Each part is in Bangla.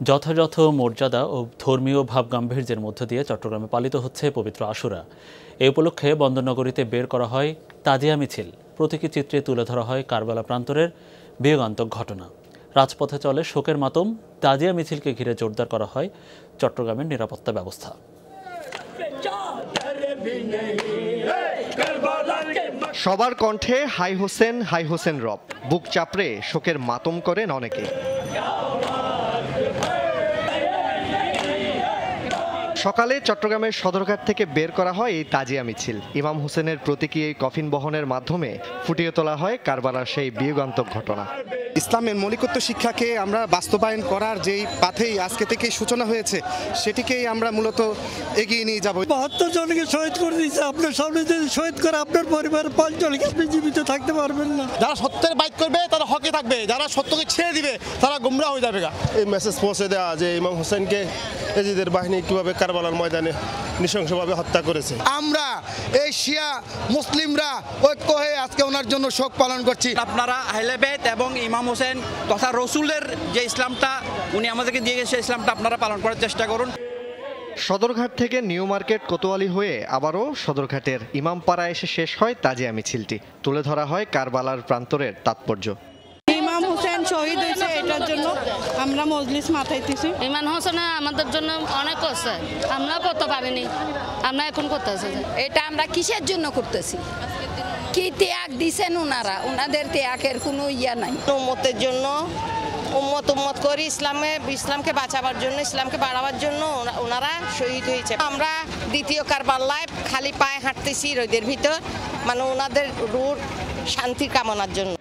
যথাযথ মর্যাদা ও ধর্মীয় ভাবগাম্ভীর্যের মধ্য দিয়ে চট্টগ্রামে পালিত হচ্ছে পবিত্র আশুরা। এই উপলক্ষে বন্দরনগরীতে বের করা হয় তাজিয়া মিছিল। প্রতীকী চিত্রে তুলে ধরা হয় কারবালা প্রান্তরের বিয়োগান্তক ঘটনা। রাজপথে চলে শোকের মাতম। তাজিয়া মিছিলকে ঘিরে জোরদার করা হয় চট্টগ্রামের নিরাপত্তা ব্যবস্থা। সবার কণ্ঠে হাই হোসেন রব। বুক চাপড়ে শোকের মাতম করেন অনেকে। সকালে চট্টগ্রামের সদরঘাট থেকে বের করা হয় এই তাজিয়া মিছিল। ইমাম হোসেনের প্রতীকী এই কফিন বহনের মাধ্যমে ফুটিয়ে তোলা হয় কারবালার সেই বিয়োগান্তক ঘটনা। ইসলামের মৌলিকত্ব শিক্ষাকে আমরা বাস্তবায়ন করার যেই পাথেই আজকে থেকেই সূচনা হয়েছে, সেটিকেই আমরা মূলত এগিয়ে নিয়ে যাব। 72 জনকে শহীদ করে দিয়েছে। আপনার সামনে যদি শহীদ করে আপনার পরিবার 5 জনকে আপনি জীবিত থাকতে পারবেন না। যারা সত্যের বাইক করবে তারা হকে থাকবে, যারা সত্যকে ছেড়ে দিবে তারা গুমরা হয়ে যাবে। এই মেসেজ পৌঁছে দেওয়া যে ইমাম হোসেনকে এজিদের বাহিনী কিভাবে কারবালার ময়দানে নৃশংসভাবে হত্যা করেছে। আমরা এই শিয়া মুসলিমরা ঐক্য হয়ে আজকে ওনার জন্য শোক পালন করছি। আপনারা আহলে বাইত এবং ইমাম হোসেন তথা রসুলের যে ইসলামটা উনি আমাদেরকে দিয়ে গেছে, ইসলামটা আপনারা পালন করার চেষ্টা করুন। সদরঘাট থেকে নিউ মার্কেট কোতোয়ালি হয়ে আবারও সদরঘাটের ইমামপাড়া এসে শেষ হয় তাজিয়া মিছিলটি। তুলে ধরা হয় কারবালার প্রান্তরের তাৎপর্য। ইমাম হোসেন শহীদ হয়েছে, এটার জন্য আমরা মজলিস মাথাইতেছি। ইমাম হোসেন আমাদের জন্য অনেক করছে, আমরা করতে পারিনি, আমরা এখন করতেছি। এটা আমরা কিসের জন্য করতেছি? কি ত্যাগ দিছেন ওনারা, ওনাদের ত্যাগের কোনো ইয়া নাই। উম্মতের জন্য উম্মত করি, ইসলামকে বাঁচাবার জন্য, ইসলামকে বাড়াবার জন্য ওনারা শহীদ হয়েছে। আমরা দ্বিতীয় কারবালায় খালি পায়ে হাঁটতেছি রোদের ভিতর, মানে ওনাদের রূঢ় শান্তির কামনার জন্য।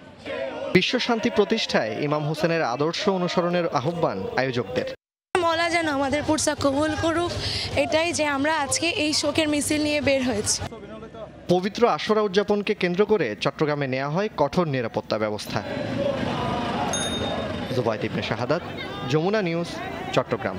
বিশ্ব শান্তি প্রতিষ্ঠায় ইমাম হোসেনের আদর্শ অনুসরণের আহ্বান আয়োজকদের। মওলা যেন আমাদের পুরসা কবুল করুক, এটাই যে আমরা আজকে এই শোকের মিছিল নিয়ে বের হয়েছি। পবিত্র আশুরা উদযাপনকে কেন্দ্র করে চট্টগ্রামে নেওয়া হয় কঠোর নিরাপত্তা ব্যবস্থা। জুবাইদ ইবনে শাহাদাত, যমুনা নিউজ, চট্টগ্রাম।